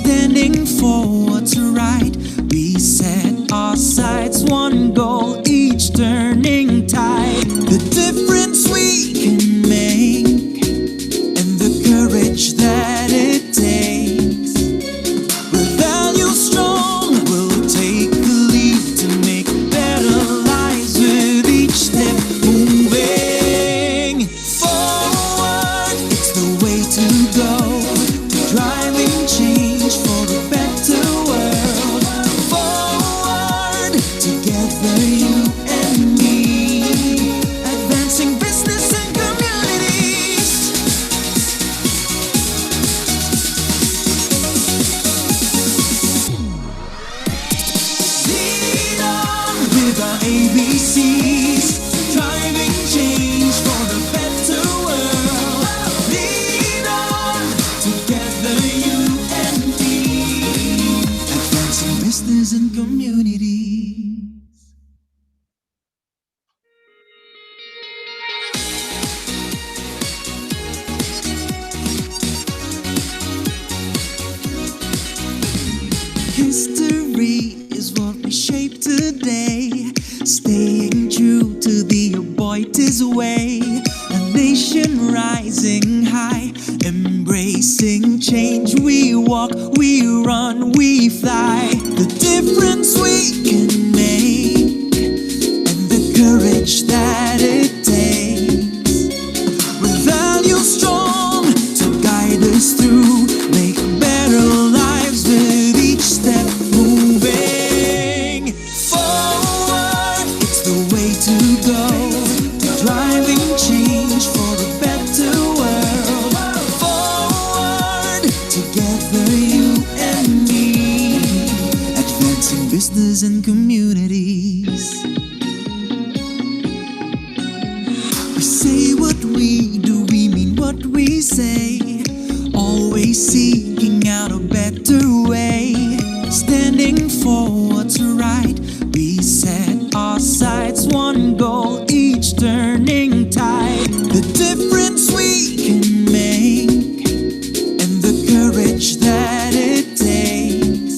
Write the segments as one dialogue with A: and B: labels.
A: standing for what's right. We set our sights, one goal, each turning tide. The difference we can make and the courage that it takes. We'll value strong, we'll take the lead to make better lives with each step moving forward. It's the way to go, driving change for a better world. Forward, together you and me, advancing business and communities. Lead on with our ABCs, driving change for a better world. Lead on, together you and me, advancing business and communities. History is what we shape today, staying true to the Aboitis way. A nation rising high, embracing change. We walk, we run, we fly. The difference we can make and the courage that it takes. With value strong to guide us through, make better lives with each step moving forward. It's the way to go, driving change for a better world. Forward, together you and me, advancing business and communities. We say what we do, we mean what we say, always seeking out a better way. Standing for what's right, we set our sights, one goal, each turning tide. The difference we can make and the courage that it takes.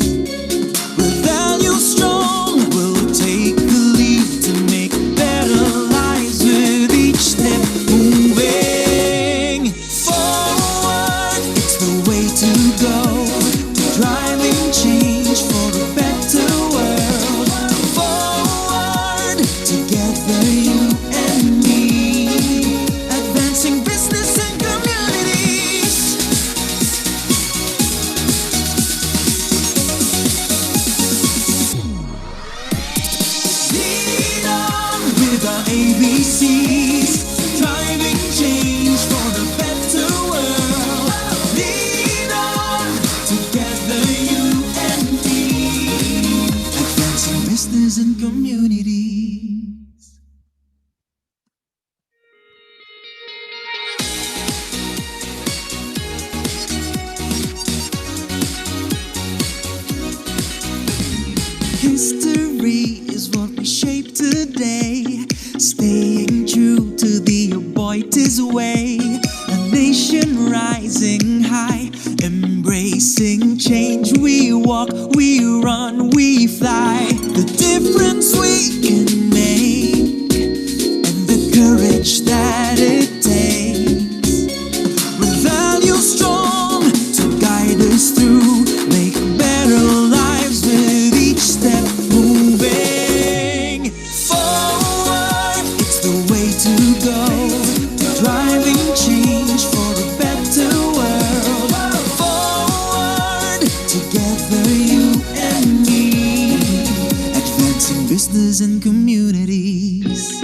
A: We'll value strong, we'll take the lead to make better lives with each step moving forward. It's the way to go, driving change for a better world. Forward, together you and me, advancing business and communities. Lead on with our ABCs, driving change for a better world. Lead on, together you and me, advancing business and communities. History is what we shape today, staying true to the Aboitis way. A nation rising high, embracing change. We walk, we run, we fly. The difference we can make and the courage that it takes. With value strong to guide us through, make better lives with each step moving forward. It's the way to go, driving change for a better world. Forward, together you and me, advancing business and communities.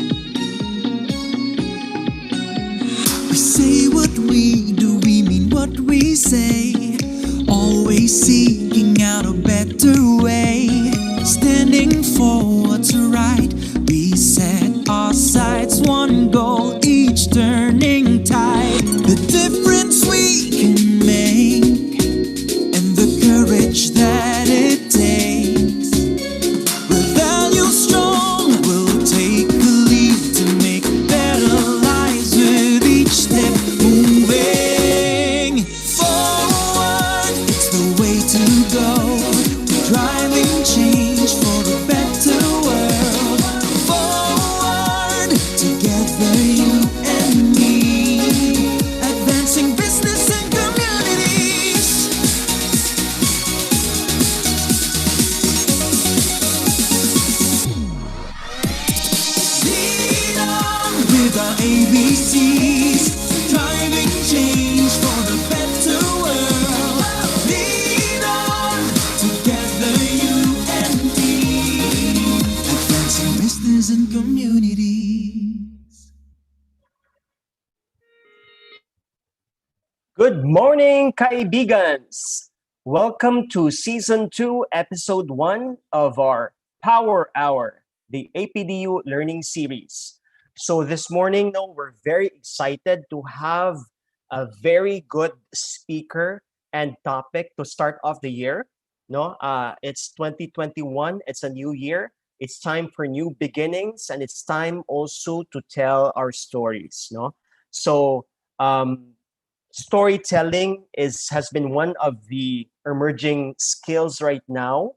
A: We say what we do, we mean what we say, always seeking out a better way. Standing for what's right, we set our sights, one goal, each turning tide. The difference we can make and the courage that it takes. We'll value strong, we'll take the lead to make better lives with each step moving forward. It's the way to ABCs, driving change for the better world. Lead on, together you and me, advancing business and communities.
B: Good morning, kaibigans! Welcome to Season 2, Episode 1 of our Power Hour, the APDU Learning Series. So this morning, no, we're very excited to have a very good speaker and topic to start off the year. No, it's 2021, it's a new year. It's time for new beginnings, and it's time also to tell our stories. No, so storytelling has been one of the emerging skills right now.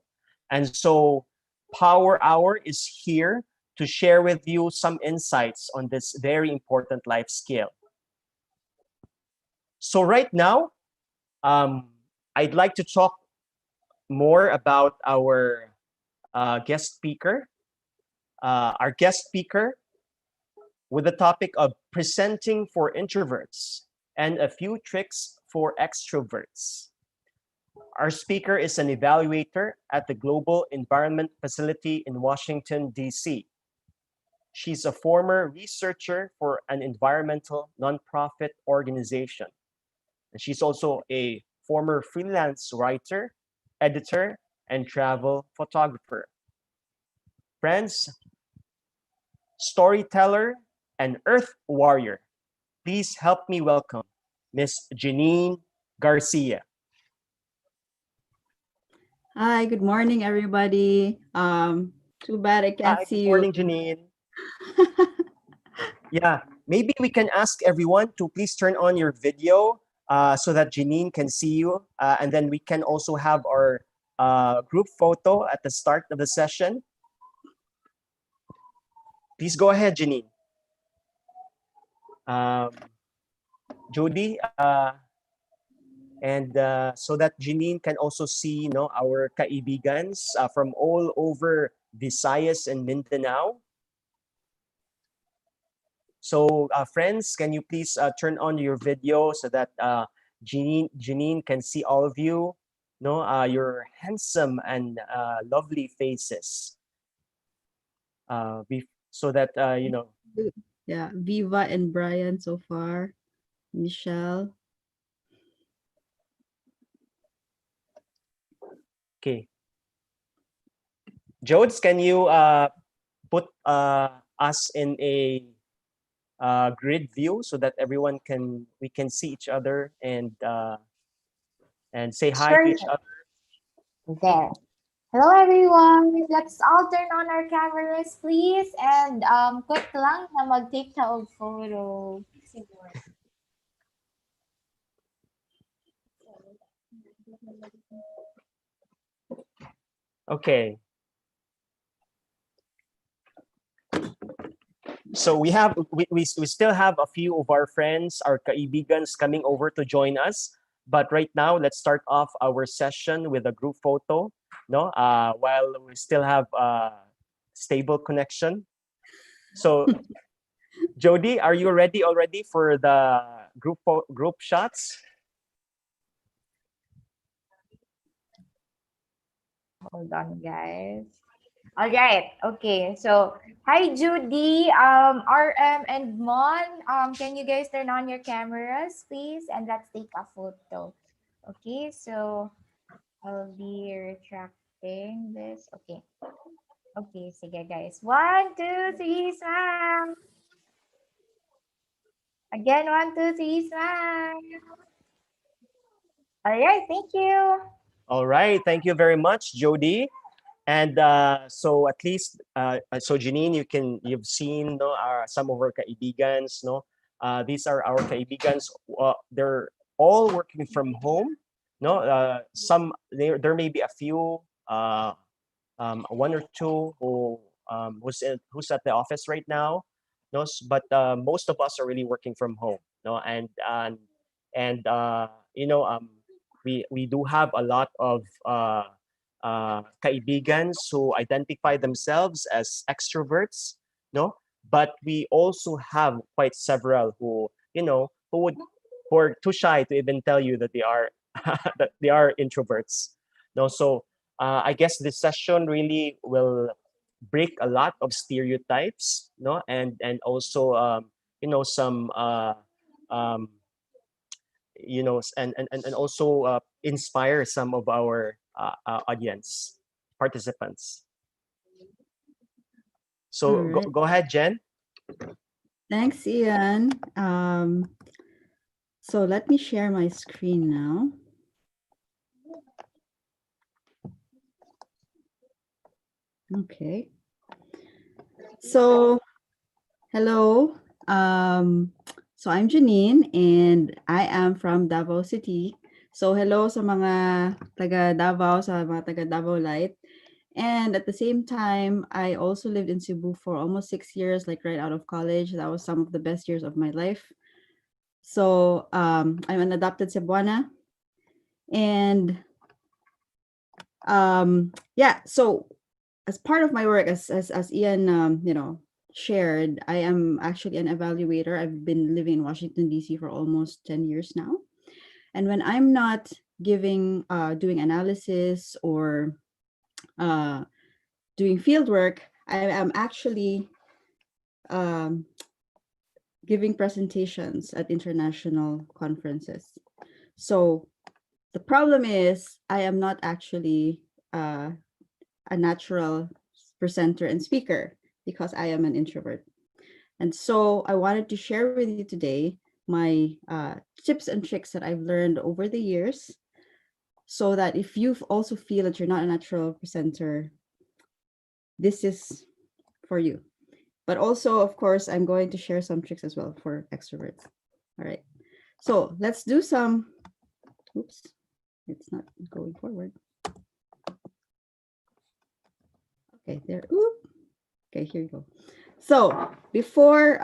B: And so Power Hour is here to share with you some insights on this very important life skill. So right now, um, I'd like to talk more about our guest speaker. Our guest speaker with the topic of presenting for introverts and a few tricks for extroverts. Our speaker is an evaluator at the Global Environment Facility in Washington, D.C. She's a former researcher for an environmental nonprofit organization. And she's also a former freelance writer, editor, and travel photographer. Friends, storyteller, and earth warrior, please help me welcome Miss Janine Garcia.
C: Hi, good morning, everybody. Too bad I can't
B: Hi, good
C: see you.
B: morning, Janine. Yeah, maybe we can ask everyone to please turn on your video so that Janine can see you. And then we can also have our group photo at the start of the session. Please go ahead, Janine. Jody, and so that Janine can also see, our kaibigans from all over Visayas and Mindanao. So, friends, can you please turn on your video so that Janine can see all of you? Your handsome and lovely faces. So that
C: Yeah, Viva and Brian so far. Michelle.
B: Okay. Jodes, can you put us in a grid view so that we can see each other and say hi to
D: Sure.
B: each other?
D: There. Hello everyone. Let's all turn on our cameras please and quick lang na mag-take ta og photo.
B: Okay. So we still have a few of our friends, our kaibigans coming over to join us. But right now, let's start off our session with a group photo. While we still have stable connection. So, Jody, are you ready already for the group shots?
D: Hold on guys. All right. Okay. So, hi Judy, RM and Mon. Can you guys turn on your cameras please and let's take a photo. Okay. So, I'll be retracting this. Okay. Okay, sige guys. 1, 2, 3, smile. Again, 1, 2, 3, smile. All right, thank you.
B: All right. Thank you very much, Jody. And so at least, so Janine, you've seen some of our kaibigans. These are our kaibigans. They're all working from home. There may be a few, one or two who's at the office right now. But most of us are really working from home. And we do have a lot of kaibigans who identify themselves as extroverts. but we also have quite several who, who are too shy to even tell you that they are that they are introverts. No, so I guess this session really will break a lot of stereotypes, no, and also some um, and also inspire some of our audience participants.
C: All
B: So
C: right.
B: go ahead, Jen.
C: Thanks, Ian. So let me share my screen now. Okay. So, hello. So I'm Janine and I am from Davao City. So hello sa mga taga Davao, sa mga taga Davao Light. And at the same time, I also lived in Cebu for almost 6 years, like right out of college. That was some of the best years of my life. So I'm an adopted Cebuana. And yeah, so as part of my work, as Ian, shared, I am actually an evaluator. I've been living in Washington, D.C. for almost 10 years now. And when I'm not doing analysis or doing field work, I am actually um, giving presentations at international conferences. So the problem is I am not actually a natural presenter and speaker because I am an introvert. And so I wanted to share with you today my tips and tricks that I've learned over the years so that if you also feel that you're not a natural presenter, this is for you. But also, of course, I'm going to share some tricks as well for extroverts. All right. So let's do some, oops, it's not going forward. Okay, there. Oop. Okay, here you go. So before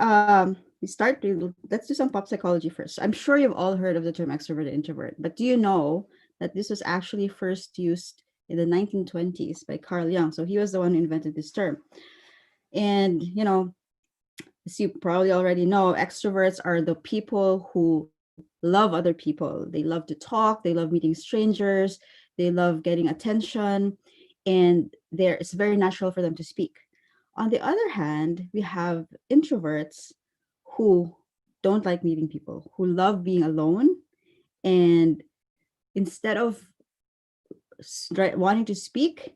C: we start, let's do some pop psychology first. I'm sure you've all heard of the term extrovert and introvert, but do you know that this was actually first used in the 1920s by Carl Jung? So he was the one who invented this term. And, as you probably already know, extroverts are the people who love other people. They love to talk, they love meeting strangers, they love getting attention, and it's very natural for them to speak. On the other hand, we have introverts who don't like meeting people, who love being alone. And instead of wanting to speak,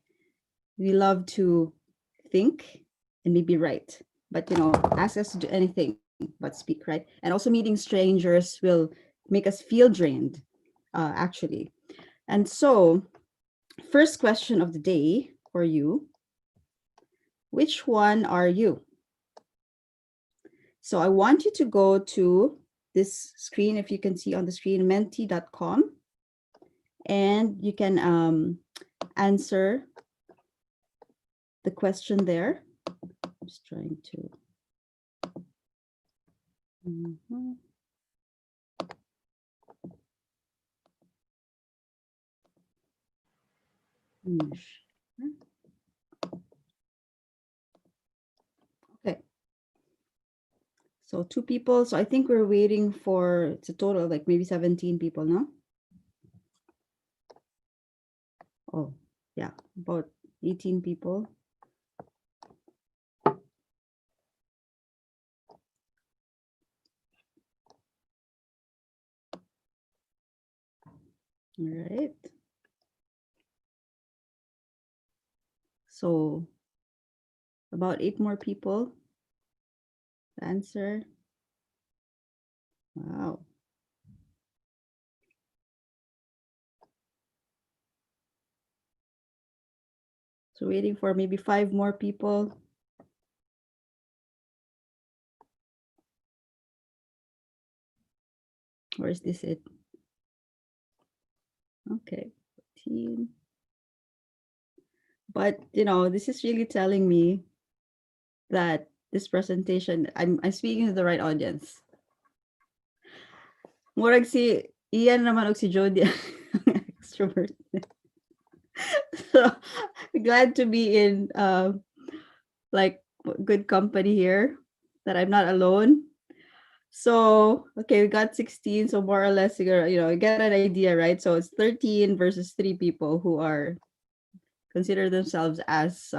C: we love to think and maybe write. But, ask us to do anything but speak, right? And also meeting strangers will make us feel drained, actually. And so, first question of the day for you: which one are you? So I want you to go to this screen, if you can see on the screen, menti.com, and you can answer the question there. I'm just trying to. Okay. So 2 people. So I think we're waiting for, it's a total of like maybe 17 people now. Oh, yeah, about 18 people. All right. So about 8 more people to answer. Wow. So waiting for maybe 5 more people. Or is this it? Okay, 14. But this is really telling me that this presentation, I'm speaking to the right audience. Murag si Ian naman og si Jody extrovert. So glad to be in like good company here. that I'm not alone. So, okay, we got 16. So more or less, you get an idea, right? So it's 13 versus 3 people who are consider themselves as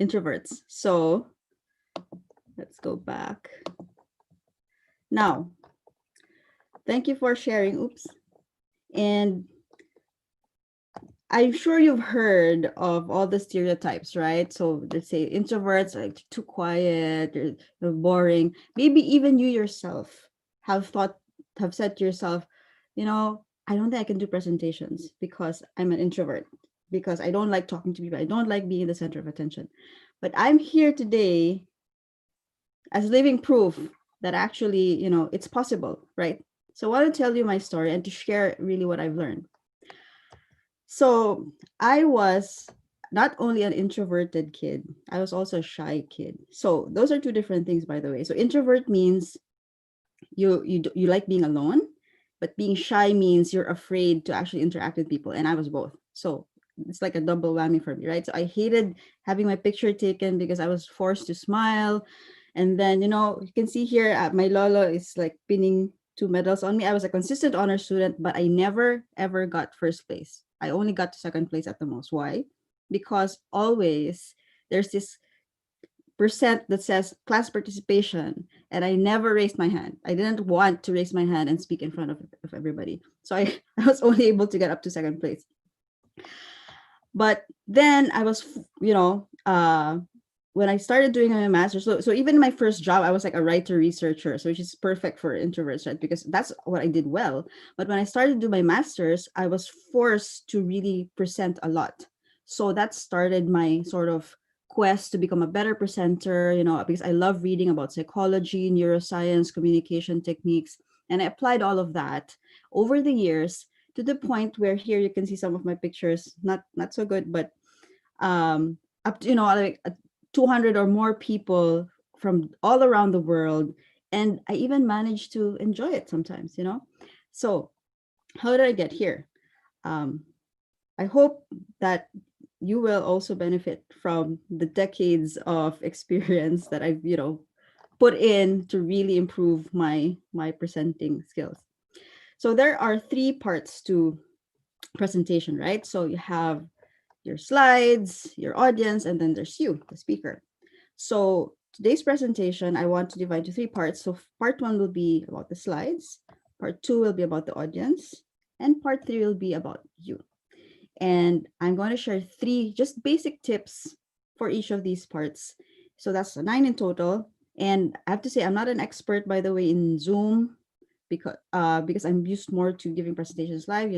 C: introverts. So let's go back. Now, thank you for sharing. Oops. And I'm sure you've heard of all the stereotypes, right? So they say introverts are like too quiet, they're boring. Maybe even you yourself have said to yourself, I don't think I can do presentations because I'm an introvert, because I don't like talking to people. I don't like being the center of attention. But I'm here today as living proof that actually, it's possible, right? So I want to tell you my story and to share really what I've learned. So I was not only an introverted kid, I was also a shy kid. So those are two different things, by the way. So introvert means you like being alone, but being shy means you're afraid to actually interact with people. And I was both. So it's like a double whammy for me, right? So I hated having my picture taken because I was forced to smile. And then, you can see here, my lolo is like pinning 2 medals on me. I was a consistent honor student, but I never, ever got first place. I only got to second place at the most. Why? Because always there's this percent that says class participation, and I never raised my hand. I didn't want to raise my hand and speak in front of everybody. So I was only able to get up to second place. But then I was, when I started doing my master's, so even my first job, I was like a writer researcher, so which is perfect for introverts, right? Because that's what I did well. But when I started to do my master's, I was forced to really present a lot. So that started my sort of quest to become a better presenter, because I love reading about psychology, neuroscience, communication techniques. And I applied all of that over the years to the point where here you can see some of my pictures, not so good, but up to, like 200 or more people from all around the world. And I even managed to enjoy it sometimes, So how did I get here? I hope that you will also benefit from the decades of experience that I've, put in to really improve my presenting skills. So there are 3 parts to presentation, right? So you have your slides, your audience, and then there's you, the speaker. So today's presentation, I want to divide into 3 parts. So part 1 will be about the slides, part 2 will be about the audience, and part 3 will be about you. And I'm going to share 3 just basic tips for each of these parts. So that's 9 in total. And I have to say, I'm not an expert, by the way, in Zoom, because I'm used more to giving presentations live,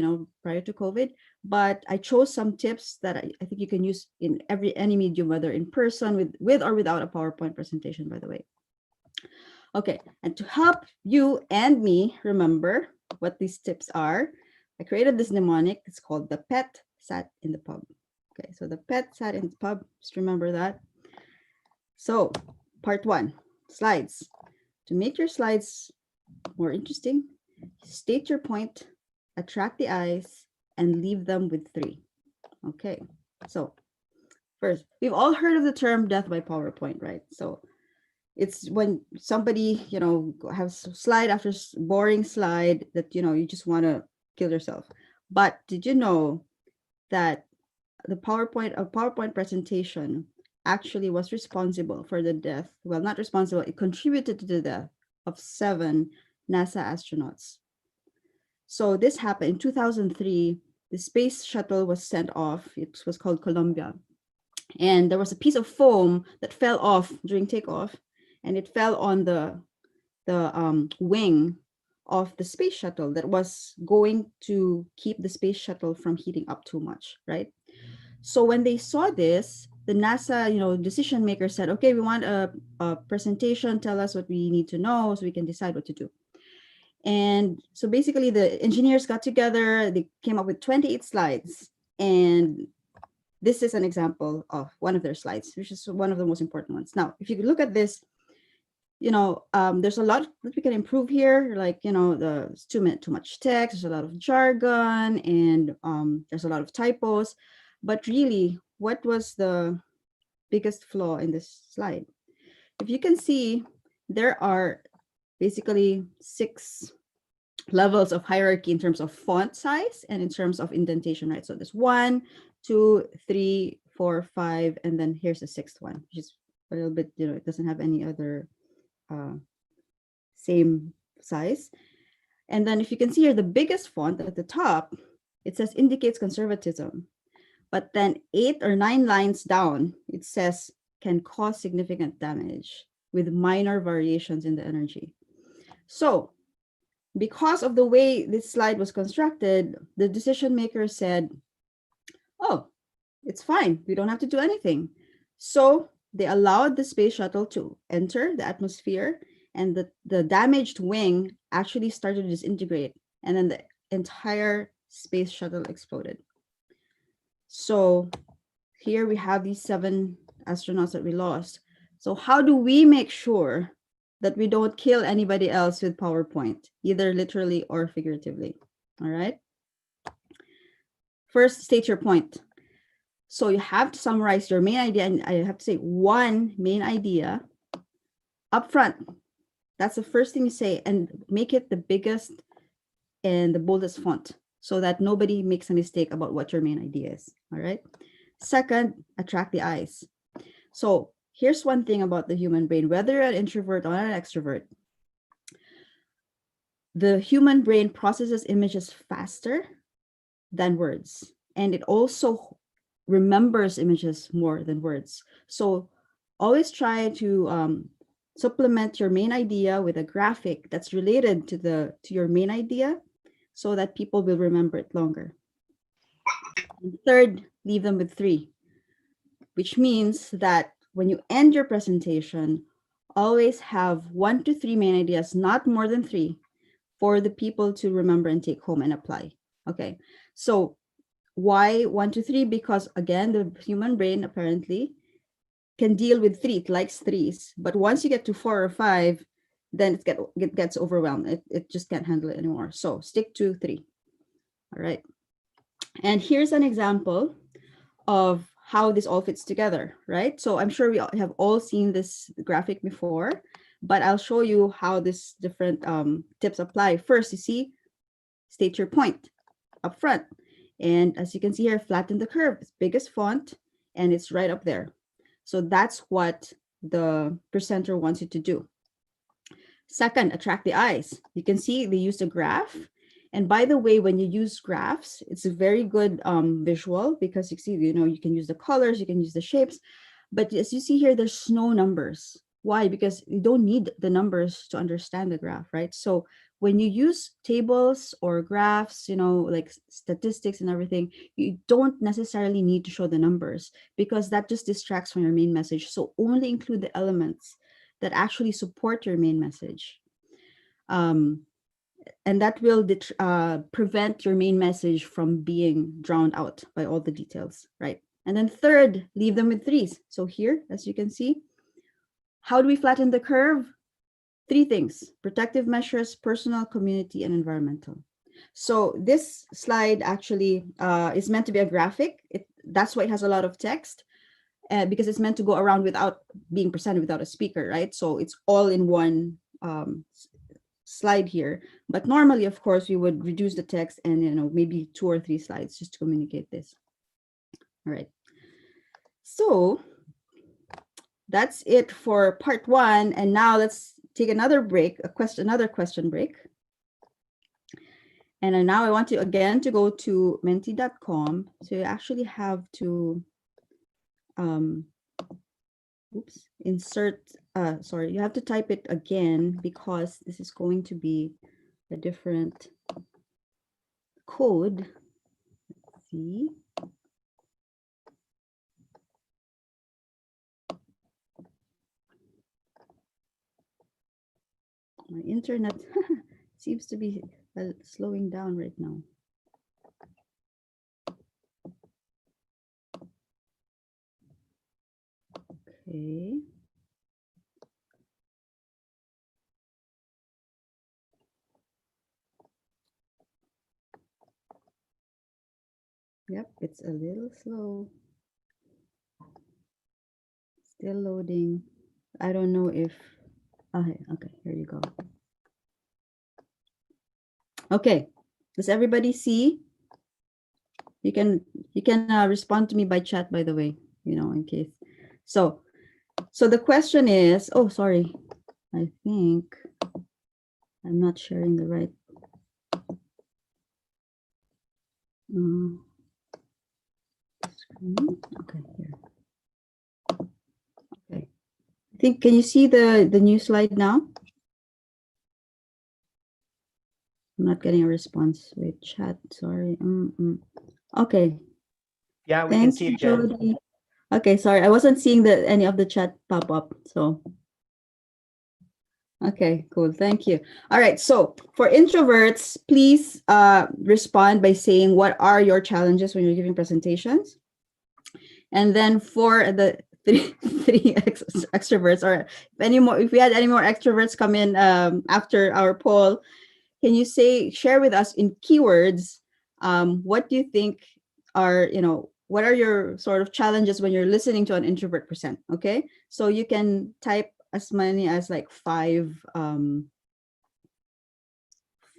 C: prior to COVID. But I chose some tips that I think you can use in any medium, whether in person, with or without a PowerPoint presentation, by the way. Okay, and to help you and me remember what these tips are, I created this mnemonic. It's called the pet sat in the pub. Okay, so the pet sat in the pub, just remember that. So part 1, slides. To make your slides more interesting, state your point, attract the eyes, and leave them with 3. Okay, so first, we've all heard of the term death by PowerPoint, right? So it's when somebody, has slide after boring slide that, you just want to kill yourself. But did you know that a PowerPoint presentation actually was responsible for the death? Well, not responsible, it contributed to the death of 7 NASA astronauts. So this happened in 2003. The space shuttle was sent off. It was called Columbia. And there was a piece of foam that fell off during takeoff, and it fell on the wing of the space shuttle that was going to keep the space shuttle from heating up too much, right? So when they saw this, the NASA, decision maker said, okay, we want a presentation, tell us what we need to know so we can decide what to do. And so basically the engineers got together, they came up with 28 slides. And this is an example of one of their slides, which is one of the most important ones. Now, if you look at this, there's a lot that we can improve here. Like, there's too much text, there's a lot of jargon, and there's a lot of typos. But really, what was the biggest flaw in this slide? if you can see, there are basically 6 levels of hierarchy in terms of font size and in terms of indentation, right? So there's 1, 2, 3, 4, 5, and then here's the 6th one, which is a little bit, it doesn't have any other same size. And then if you can see here, the biggest font at the top, it says indicates conservatism. But then 8 or 9 lines down, it says can cause significant damage with minor variations in the energy. So because of the way this slide was constructed, the decision maker said, oh, it's fine. We don't have to do anything. So they allowed the space shuttle to enter the atmosphere, and the damaged wing actually started to disintegrate, and then the entire space shuttle exploded. So here we have these 7 astronauts that we lost. So how do we make sure that we don't kill anybody else with PowerPoint, either literally or figuratively? All right. First, state your point. So you have to summarize your main idea, and I have to say one main idea up front. That's the first thing you say, and make it the biggest and the boldest font so that nobody makes a mistake about what your main idea is. All right. Second, attract the eyes. So here's one thing about the human brain, whether you're an introvert or an extrovert, the human brain processes images faster than words, and it also remembers images more than words. So always try to supplement your main idea with a graphic that's related to your main idea so that people will remember it longer. And third, leave them with 3, which means that when you end your presentation, always have 1 to 3 main ideas, not more than 3, for the people to remember and take home and apply. Okay, so why 1 to 3? Because again, the human brain apparently can deal with 3. It likes 3s, but once you get to 4 or 5, then it gets overwhelmed. It just can't handle it anymore. So stick to 3. All right. And here's an example of how this all fits together, right? So I'm sure we have all seen this graphic before, but I'll show you how this different tips apply. First, you see, state your point up front. And as you can see here, flatten the curve, it's biggest font, and it's right up there. So that's what the presenter wants you to do. Second, attract the eyes. You can see they used a graph. And by the way, when you use graphs, it's a very good visual because you see, you can use the colors, you can use the shapes. But as you see here, there's no numbers. Why? Because you don't need the numbers to understand the graph, right? So when you use tables or graphs, like statistics and everything, you don't necessarily need to show the numbers because that just distracts from your main message. So only include the elements that actually support your main message. And that will prevent your main message from being drowned out by all the details, right? And then third, leave them with 3s. So here, as you can see, how do we flatten the curve? 3 things: protective measures, personal, community, and environmental. So this slide actually is meant to be a graphic. That's why it has a lot of text, because it's meant to go around without being presented without a speaker, right? So it's all in one slide here. But normally, of course, we would reduce the text and maybe 2 or 3 slides just to communicate this. All right. So that's it for part 1. And now let's take another break, another question break. And now I want to again to go to menti.com. So you actually have to insert, sorry, you have to type it again because this is going to be a different code. Let's see. My internet seems to be slowing down right now. Okay. Yep, it's a little slow. Still loading. I don't know if. Okay, here you go. Okay, does everybody see? You can respond to me by chat, by the way, in case. So the question is, oh, sorry, I think I'm not sharing the right. Screen. Okay, here. Okay, I think, can you see the new slide now? I'm not getting a response with chat. Sorry. Okay.
B: Yeah, we can see it, Jen.
C: Jody. Okay, sorry. I wasn't seeing any of the chat pop up. So, okay, cool. Thank you. All right. So for introverts, please respond by saying what are your challenges when you're giving presentations. And then for the three extroverts, or if we had any more extroverts come in after our poll, can you share with us in keywords, what do you think are, what are your sort of challenges when you're listening to an introvert present? Okay, so you can type as many as like five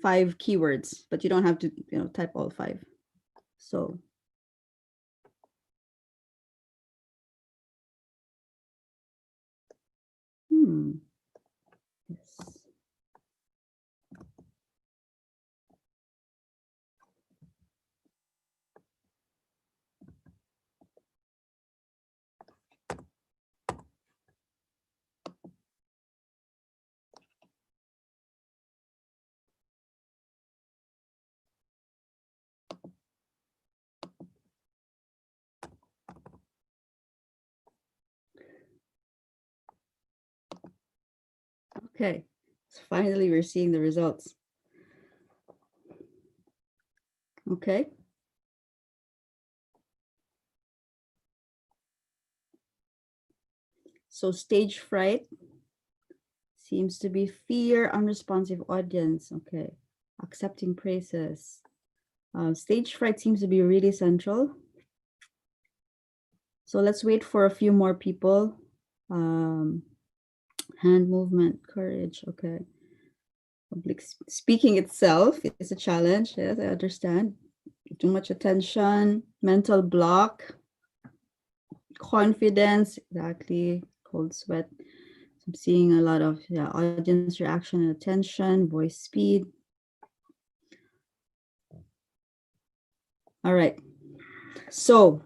C: keywords, but you don't have to, type all five. So. Yes. Okay, so finally we're seeing the results. Okay. So stage fright seems to be fear, unresponsive audience. Okay. Accepting praises. Stage fright seems to be really central. So let's wait for a few more people. Hand movement, courage. Okay. Public speaking itself is a challenge. Yes, I understand. Too much attention, mental block, confidence, exactly. Cold sweat. So I'm seeing a lot of audience reaction and attention, voice speed. All right. So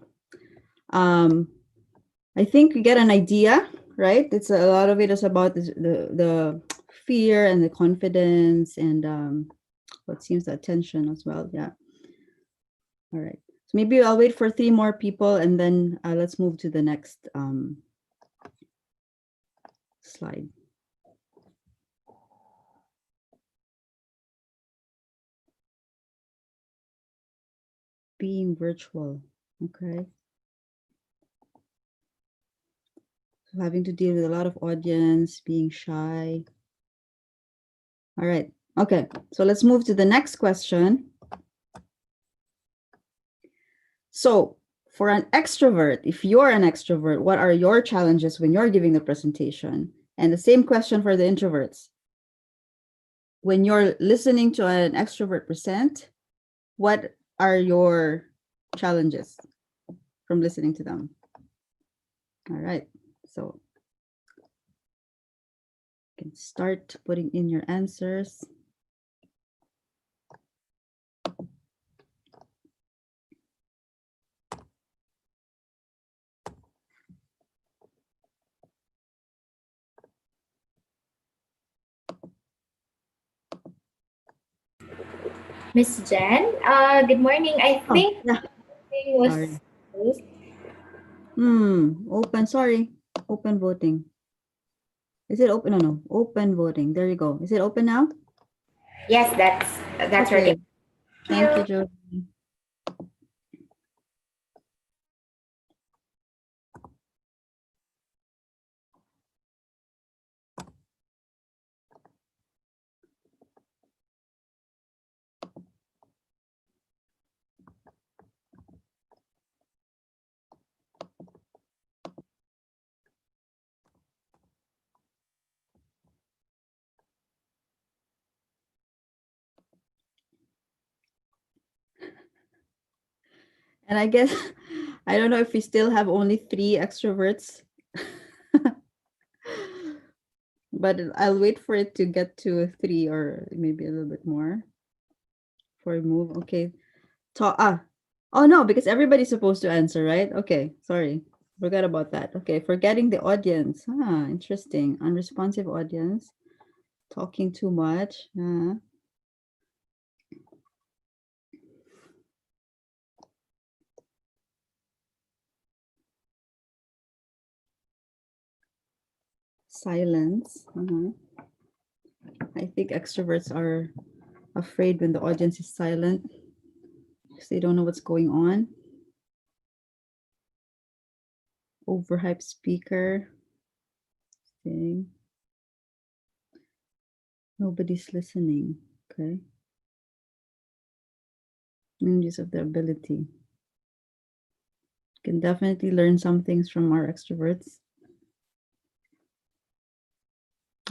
C: I think we get an idea, right? It's a lot of it is about the fear and the confidence and what seems the attention as well. Yeah. All right. So maybe I'll wait for 3 more people and then let's move to the next slide. Being virtual. Okay. So having to deal with a lot of audience, being shy. All right. Okay. So let's move to the next question. So for an extrovert, if you're an extrovert, what are your challenges when you're giving the presentation? And the same question for the introverts. When you're listening to an extrovert present, what are your challenges from listening to them? All right. So you can start putting in your answers.
D: Miss Jen, good morning. I think
C: yeah.
D: voting was
C: Sorry.
D: closed.
C: Open. Sorry. Open voting. Is it open? No. Open voting. There you go. Is it open now?
D: Yes, that's
C: Okay.
D: right.
C: Thank you, Jody. And I guess I don't know if we still have only 3 extroverts. But I'll wait for it to get to 3 or maybe a little bit more before we move. Okay. Oh no, because everybody's supposed to answer, right? Okay, sorry. Forgot about that. Okay, forgetting the audience. Interesting. Unresponsive audience. Talking too much. Silence. I think extroverts are afraid when the audience is silent because they don't know what's going on. Overhyped speaker. Thing. Nobody's listening. Okay. Use of their ability. Can definitely learn some things from our extroverts.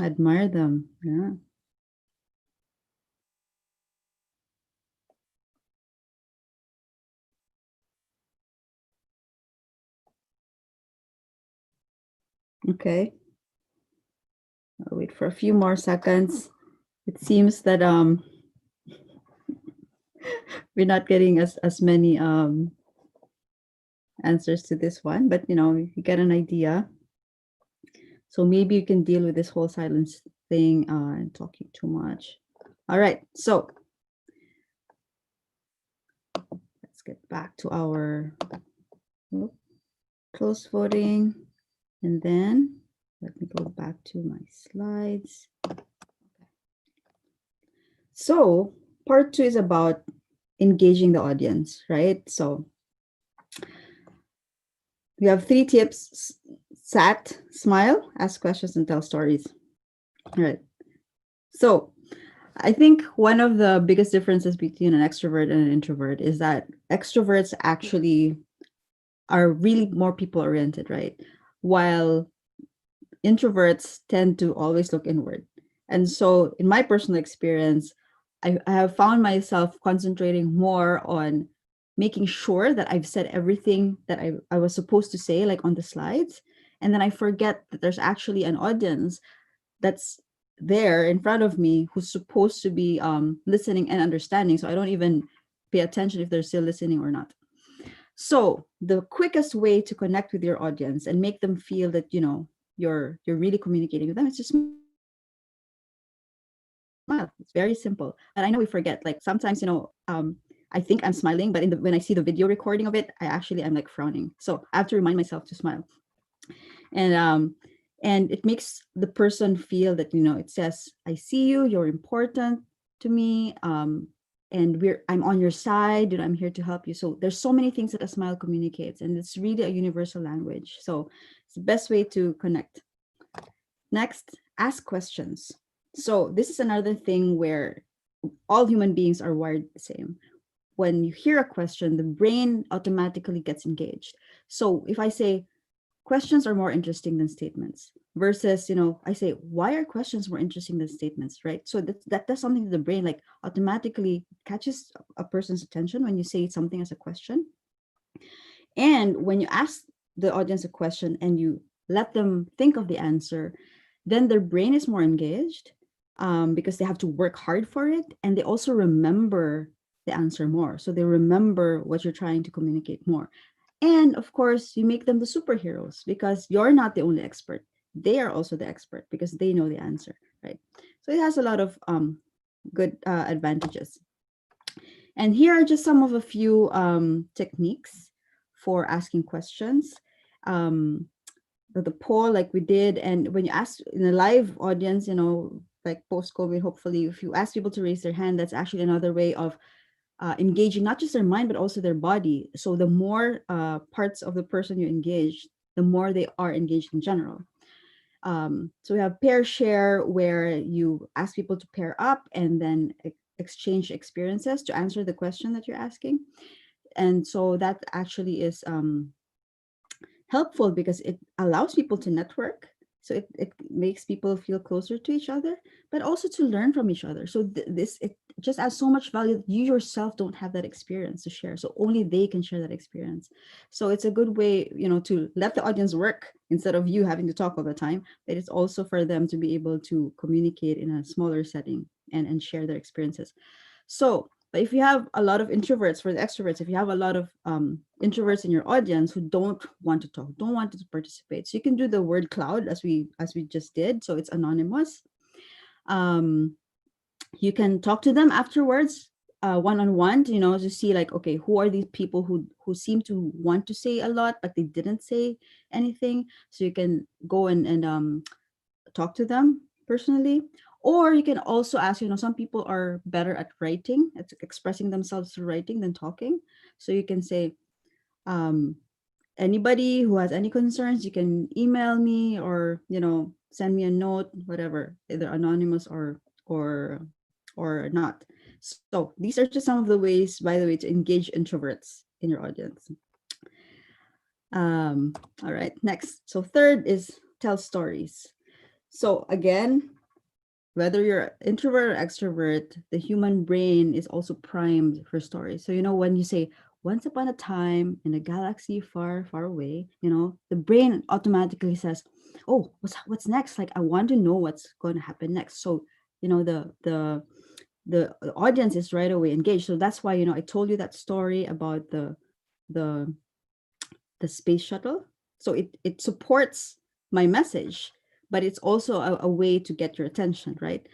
C: Admire them. Yeah. Okay. I'll wait for a few more seconds. It seems that we're not getting as many answers to this one, but you get an idea. So maybe you can deal with this whole silence thing and talking too much. All right, so let's get back to our close voting. And then let me go back to my slides. So part 2 is about engaging the audience, right? So we have 3 tips: sat, smile, ask questions, and tell stories. All right. So I think one of the biggest differences between an extrovert and an introvert is that extroverts actually are really more people oriented, right? While introverts tend to always look inward. And so in my personal experience, I have found myself concentrating more on making sure that I've said everything that I was supposed to say, like on the slides. And then I forget that there's actually an audience that's there in front of me who's supposed to be listening and understanding. So I don't even pay attention if they're still listening or not. So the quickest way to connect with your audience and make them feel that you're really communicating with them is just smile. It's very simple. And I know we forget. Like sometimes, I think I'm smiling, but when I see the video recording of it, I'm like frowning. So I have to remind myself to smile. And it makes the person feel that it says, I see you, you're important to me, and I'm on your side, I'm here to help you. So there's so many things that a smile communicates, and it's really a universal language. So it's the best way to connect. Next, ask questions. So this is another thing where all human beings are wired the same. When you hear a question, the brain automatically gets engaged. So if I say, questions are more interesting than statements, versus I say, why are questions more interesting than statements, right? So that does something to the brain, like automatically catches a person's attention when you say something as a question. And when you ask the audience a question and you let them think of the answer, then their brain is more engaged, because they have to work hard for it, and they also remember the answer more. So they remember what you're trying to communicate more. And of course, you make them the superheroes because you're not the only expert. They are also the expert because they know the answer, right? So it has a lot of good advantages. And here are just some of a few techniques for asking questions. The poll, like we did, and when you ask in a live audience, like post-COVID, hopefully, if you ask people to raise their hand, that's actually another way of engaging not just their mind but also their body. So the more parts of the person you engage, the more they are engaged in general. So we have pair share, where you ask people to pair up and then exchange experiences to answer the question that you're asking. And so that actually is helpful because it allows people to network. So it makes people feel closer to each other, but also to learn from each other. So it just adds so much value that you yourself don't have that experience to share. So only they can share that experience. So it's a good way, to let the audience work instead of you having to talk all the time. But it's also for them to be able to communicate in a smaller setting and share their experiences. So, but if you have a lot of introverts, for the extroverts, if you have a lot of introverts in your audience who don't want to talk, don't want to participate, so you can do the word cloud as we just did. So it's anonymous. You can talk to them afterwards, one-on-one, to see like, okay, who are these people who seem to want to say a lot but they didn't say anything. So you can go and talk to them personally. Or you can also ask, some people are better at writing, at expressing themselves through writing than talking. So you can say, anybody who has any concerns, you can email me or, send me a note, whatever, either anonymous or not. So these are just some of the ways, by the way, to engage introverts in your audience. All right, next. So third is tell stories. So again, whether you're introvert or extrovert, the human brain is also primed for stories. So, when you say, once upon a time in a galaxy far, far away, the brain automatically says, oh, what's next? Like, I want to know what's going to happen next. So, the audience is right away engaged. So that's why, I told you that story about the space shuttle. So it supports my message, but it's also a way to get your attention, right?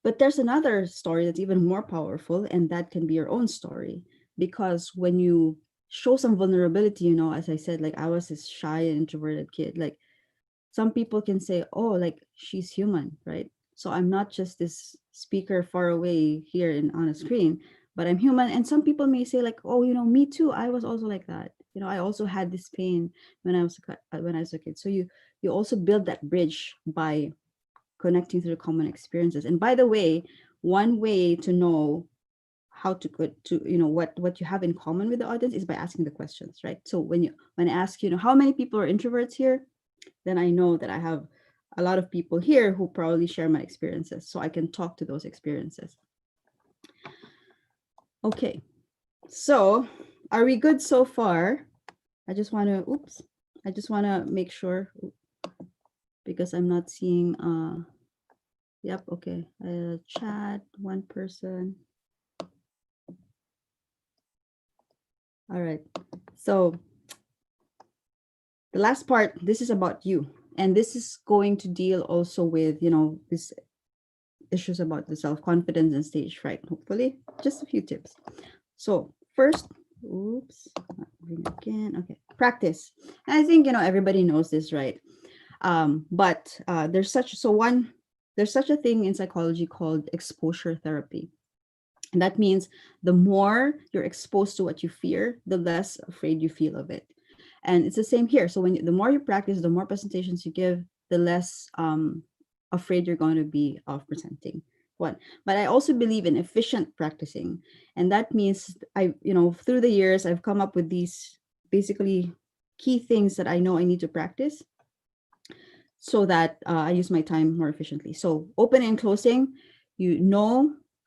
C: But there's another story that's even more powerful, and that can be your own story. Because when you show some vulnerability, as I said, like I was this shy and introverted kid, like some people can say, oh, like she's human, right? So I'm not just this speaker far away here on a screen, but I'm human. And some people may say like, oh, me too. I was also like that. I also had this pain when I was a kid. So you also build that bridge by connecting through common experiences. And by the way, one way to know how to what you have in common with the audience is by asking the questions, right? So when I ask, how many people are introverts here, then I know that I have a lot of people here who probably share my experiences, so I can talk to those experiences. Okay, so are we good so far? I just want to make sure, because I'm not seeing yep, okay, chat, one person. All right, so the last part, this is about you, and this is going to deal also with these issues about the self-confidence and stage fright, hopefully. Just a few tips. So first, okay, practice. And I think everybody knows this, right? But there's such a thing in psychology called exposure therapy. And that means the more you're exposed to what you fear, the less afraid you feel of it. And it's the same here. So the more you practice, the more presentations you give, the less afraid you're going to be of presenting. One. But I also believe in efficient practicing. And that means through the years, I've come up with these basically key things that I know I need to practice so that I use my time more efficiently. So opening and closing,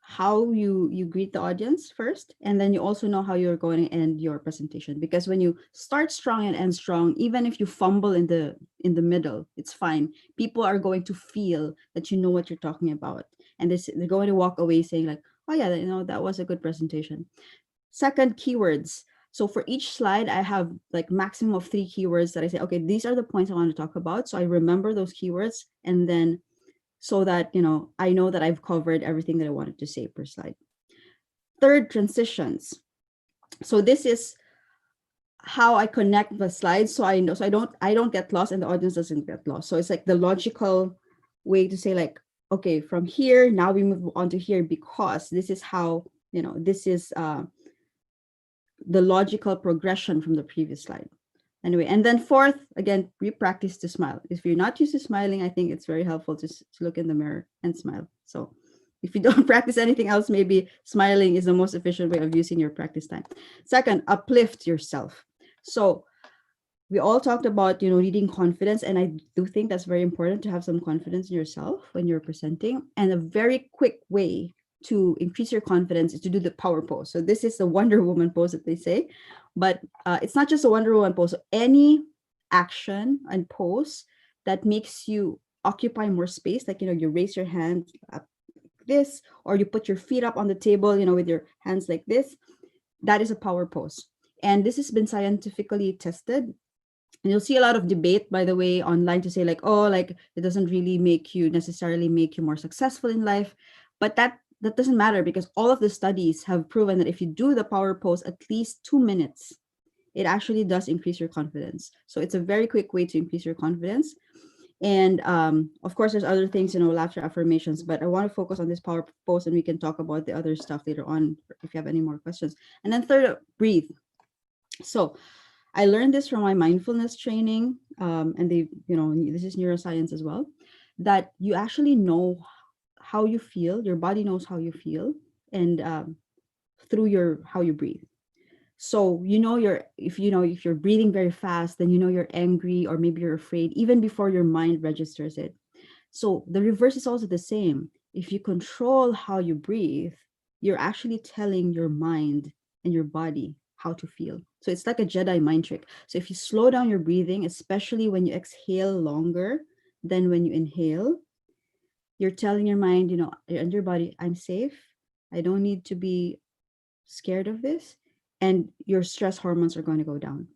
C: how you greet the audience first, and then you also know how you're going to end your presentation. Because when you start strong and end strong, even if you fumble in the middle, it's fine. People are going to feel that you know what you're talking about, and they're going to walk away saying like, oh yeah, that was a good presentation. Second, keywords. So for each slide, I have like maximum of 3 keywords that I say, okay, these are the points I want to talk about. So I remember those keywords, and then so that, I know that I've covered everything that I wanted to say per slide. Third, transitions. So this is how I connect the slides. So I don't get lost and the audience doesn't get lost. So it's like the logical way to say like, okay, from here, now we move on to here because this is how, this is the logical progression from the previous slide. Anyway, and then fourth, again, we practice to smile. If you're not used to smiling, I think it's very helpful to look in the mirror and smile. So if you don't practice anything else, maybe smiling is the most efficient way of using your practice time. Second, uplift yourself. So we all talked about, needing confidence. And I do think that's very important to have some confidence in yourself when you're presenting. And a very quick way to increase your confidence is to do the power pose. So this is the Wonder Woman pose that they say, but it's not just a Wonder Woman pose. So any action and pose that makes you occupy more space, like, you raise your hand up this, or you put your feet up on the table, with your hands like this, that is a power pose. And this has been scientifically tested. And you'll see a lot of debate, by the way, online to say like, oh, like it doesn't really necessarily make you more successful in life. But that doesn't matter, because all of the studies have proven that if you do the power pose at least 2 minutes, it actually does increase your confidence. So it's a very quick way to increase your confidence. And of course, there's other things, laughter affirmations, but I want to focus on this power pose, and we can talk about the other stuff later on if you have any more questions. And then third, breathe. So I learned this from my mindfulness training, and this is neuroscience as well, that you actually know how you feel, your body knows how you feel, and through how you breathe. So if you're breathing very fast, then you're angry, or maybe you're afraid even before your mind registers it. So the reverse is also the same. If you control how you breathe, you're actually telling your mind and your body how to feel. So it's like a Jedi mind trick. So if you slow down your breathing, especially when you exhale longer than when you inhale, you're telling your mind, and your body, I'm safe. I don't need to be scared of this. And your stress hormones are going to go down.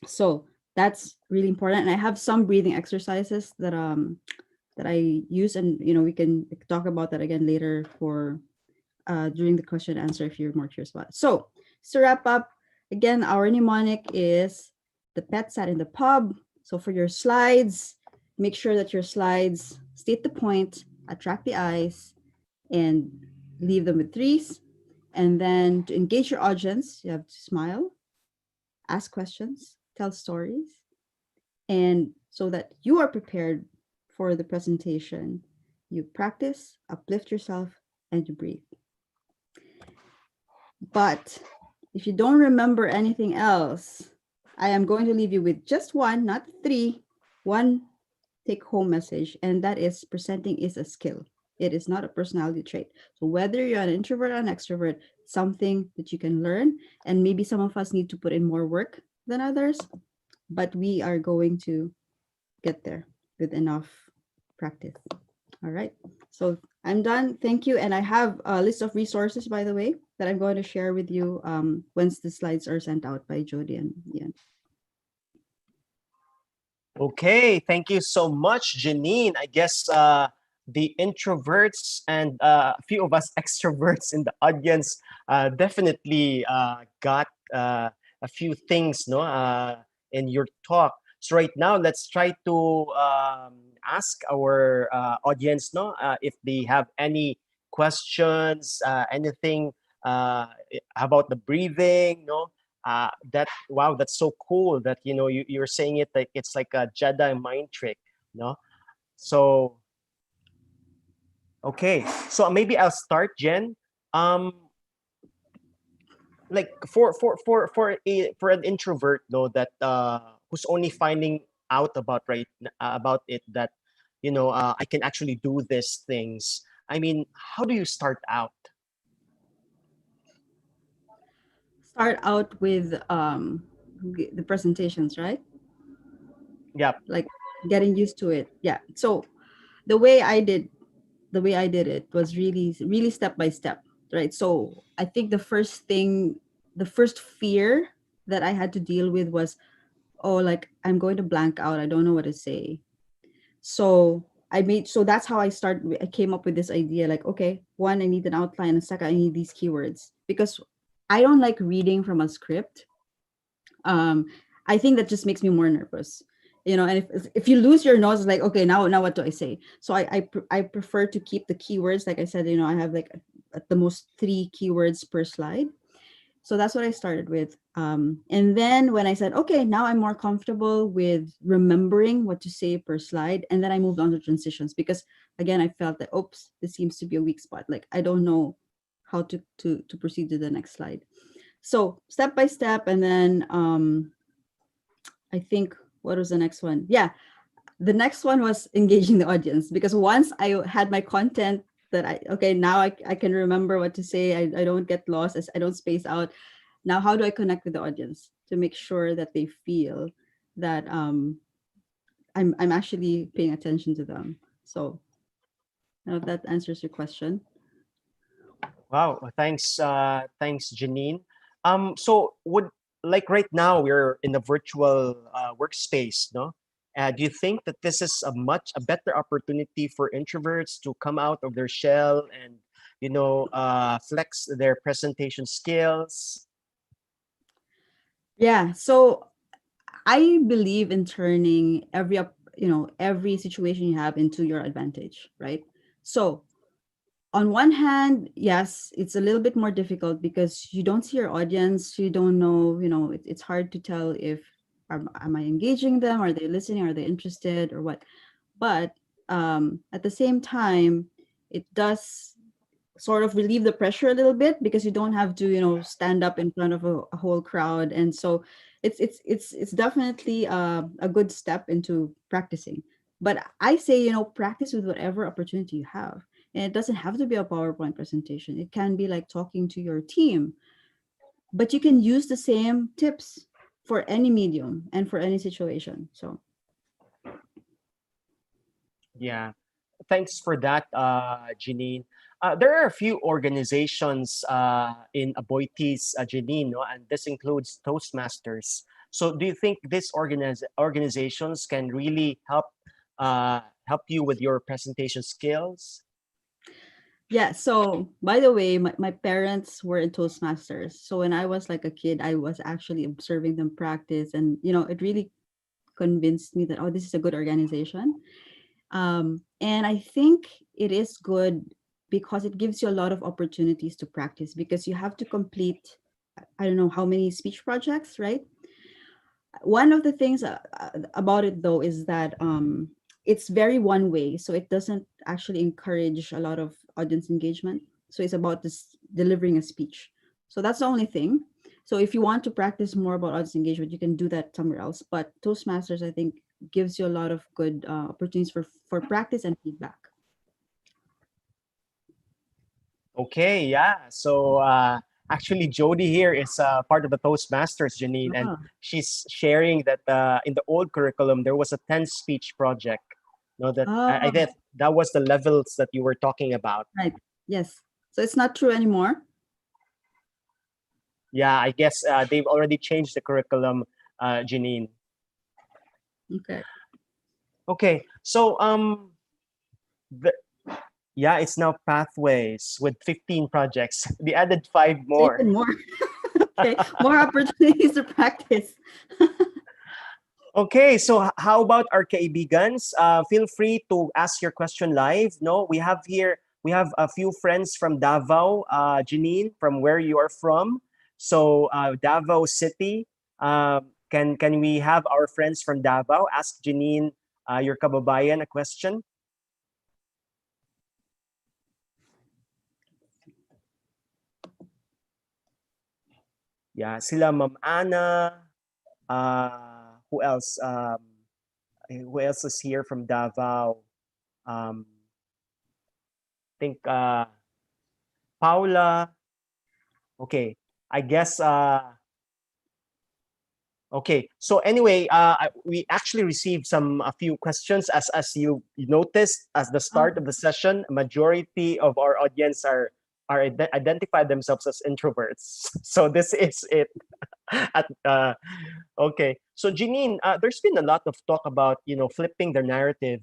C: So that's really important. And I have some breathing exercises that I use, and we can talk about that again later for during the question and answer if you're more curious about it. So to wrap up, again, our mnemonic is the pet sat in the pub. So for your slides, make sure that your slides state the point, attract the eyes, and leave them with threes. And then to engage your audience, you have to smile, ask questions, tell stories, and so that you are prepared for the presentation, you practice, uplift yourself, and you breathe. But if you don't remember anything else, I am going to leave you with just one, not three, one take-home message, and that is presenting is a skill. It is not a personality trait. So whether you're an introvert or an extrovert, something that you can learn, and maybe some of us need to put in more work than others, but we are going to get there with enough practice. All right. So I'm done. Thank you. And I have a list of resources, by the way, that I'm going to share with you once the slides are sent out by Jody and Ian.
B: Okay, thank you so much, Janine. I guess the introverts and a few of us extroverts in the audience definitely got a few things in your talk. So right now, let's try to ask our audience if they have any questions, anything about the breathing, that's so cool that you're saying it like it's like a Jedi mind trick, so okay, so maybe I'll start, Jen. Like for an introvert that who's only finding out about it, that I can actually do these things. I mean, how do you start out?
C: Start out with the presentations, right?
B: Yeah.
C: Like getting used to it. Yeah. So the way I did it was really step by step, right? So I think the first fear that I had to deal with was, oh, like I'm going to blank out. I don't know what to say. So that's how I came up with this idea. Like, okay, one, I need an outline, and second, I need these keywords, because I don't like reading from a script. I think that just makes me more nervous, and if you lose your nose, like, okay, now what do I say? So I prefer to keep the keywords. Like I said, I have like at the most 3 keywords per slide. So that's what I started with. And then when I said, okay, now I'm more comfortable with remembering what to say per slide, and then I moved on to transitions, because again, I felt that, oops, this seems to be a weak spot. Like, I don't know how to proceed to the next slide. So step by step. And then I think, what was the next one? Yeah, the next one was engaging the audience, because once I had my content that now I can remember what to say. I don't get lost, as I don't space out. Now, how do I connect with the audience to make sure that they feel that I'm actually paying attention to them? So I hope that answers your question.
B: Wow, thanks, Janine. So would like right now we're in a virtual workspace, no? Do you think that this is a better opportunity for introverts to come out of their shell and flex their presentation skills?
C: Yeah. So I believe in turning every situation you have into your advantage, right? So on one hand, yes, it's a little bit more difficult because you don't see your audience. You don't know, it's hard to tell if am I engaging them? Are they listening? Are they interested or what? But at the same time, it does sort of relieve the pressure a little bit because you don't have to stand up in front of a whole crowd, and so it's definitely a good step into practicing. But I say practice with whatever opportunity you have, and it doesn't have to be a PowerPoint presentation. It can be like talking to your team, but you can use the same tips for any medium and for any situation. So
B: Yeah, thanks for that, Janine. There are a few organizations in Aboitiz, Janine, no? And this includes Toastmasters. So, do you think these organizations can really help you with your presentation skills?
C: yeah, so by the way, my parents were in Toastmasters. So when I was like a kid, I was actually observing them practice, and it really convinced me that, oh, this is a good organization. And I think it is good because it gives you a lot of opportunities to practice, because you have to complete, I don't know how many speech projects, right? One of the things about it though is that it's very one way, so it doesn't actually encourage a lot of audience engagement. So it's about this delivering a speech. So that's the only thing. So if you want to practice more about audience engagement, you can do that somewhere else. But Toastmasters, I think, gives you a lot of good opportunities for practice and feedback.
B: Okay, yeah. So actually, Jody here is part of the Toastmasters, Janine, and
C: Ah,
B: she's sharing that in the old curriculum there was a 10 speech project. No, that I
C: oh,
B: think that was the levels that you were talking about.
C: right. Yes. So it's not true anymore.
B: Yeah, I guess they've already changed the curriculum, Janine.
C: Okay.
B: Okay, so the, yeah, it's now pathways with 15 projects. They added five
C: So
B: more.
C: even more. Okay. More opportunities to practice.
B: Okay, so how about our kaibigan? Feel free to ask your question live. No, we have a few friends from Davao, Janine, from where you are from. So Davao City. Can we have our friends from Davao ask Janine, your kababayan, a question? Yeah, sila Ma'am Ana. Who else? Who else is here from Davao? Think Paula. Okay, I guess. Okay, so anyway, we actually received a few questions as you noticed at the
C: Oh,
B: start of the session. Majority of our audience identify themselves as introverts. So this is it. At Okay, so Janine, there's been a lot of talk about flipping the narrative.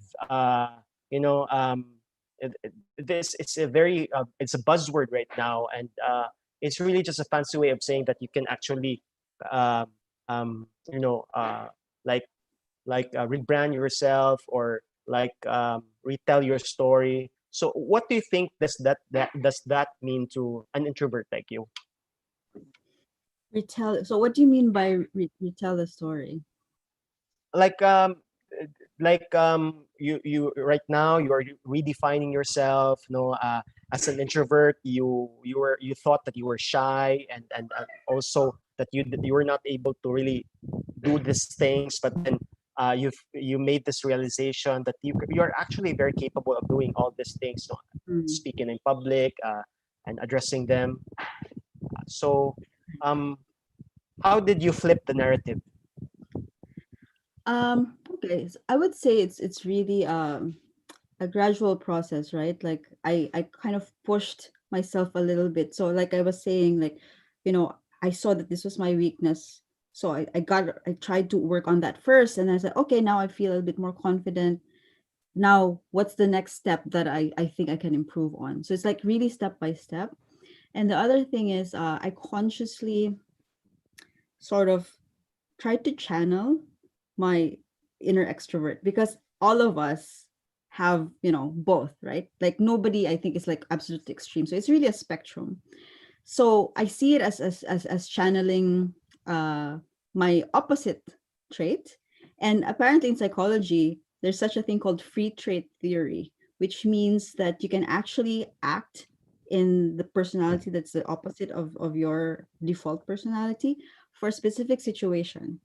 B: You know, this it's a very it's a buzzword right now, and it's really just a fancy way of saying that you can actually um, um, you know like rebrand yourself or retell your story. So, what do you think does that mean to an introvert like you?
C: retell. So what do you mean by retell the story?
B: Like you right now you are redefining yourself, as an introvert. You thought that you were shy, and also that you were not able to really do these things, but then you made this realization that you're actually very capable of doing all these things, no?
C: Mm.
B: Speaking in public, and addressing them. So, how did you flip the narrative?
C: Okay, so I would say it's really a gradual process, right? Like I kind of pushed myself a little bit. So like I was saying, like, you know, I saw that this was my weakness. So I tried to work on that first, and I said, okay, now I feel a bit more confident. Now what's the next step that I think I can improve on? So it's like really step by step. And the other thing is I consciously sort of tried to channel my inner extrovert, because all of us have, you know, both, right? Like nobody I think is like absolutely extreme, so it's really a spectrum. So I see it as channeling uh my opposite trait. And apparently in psychology there's such a thing called free trait theory, which means that you can actually act in the personality that's the opposite of your default personality for a specific situation,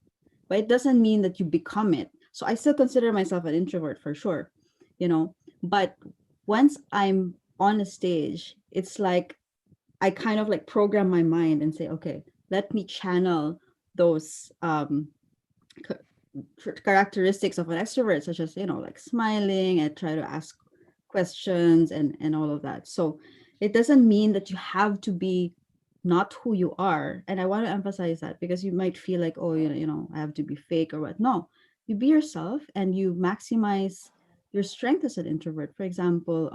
C: but it doesn't mean that you become it. So I still consider myself an introvert for sure, you know, but once I'm on a stage, it's like I kind of like program my mind and say, okay, let me channel those ca- characteristics of an extrovert, such as, you know, like smiling and try to ask questions and all of that. So it doesn't mean that you have to be not who you are. And I want to emphasize that, because you might feel like, oh, you know, I have to be fake or what. No, you be yourself and you maximize your strength as an introvert. For example,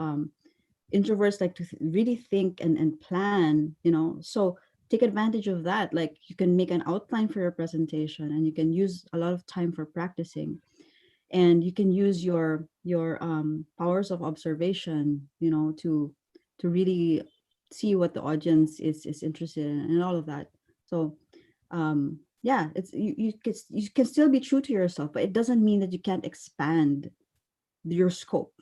C: introverts like to really think and plan, you know. So take advantage of that. Like you can make an outline for your presentation, and you can use a lot of time for practicing, and you can use your powers of observation, you know, to really see what the audience is interested in and all of that. So yeah, it's you can still be true to yourself, but it doesn't mean that you can't expand your scope,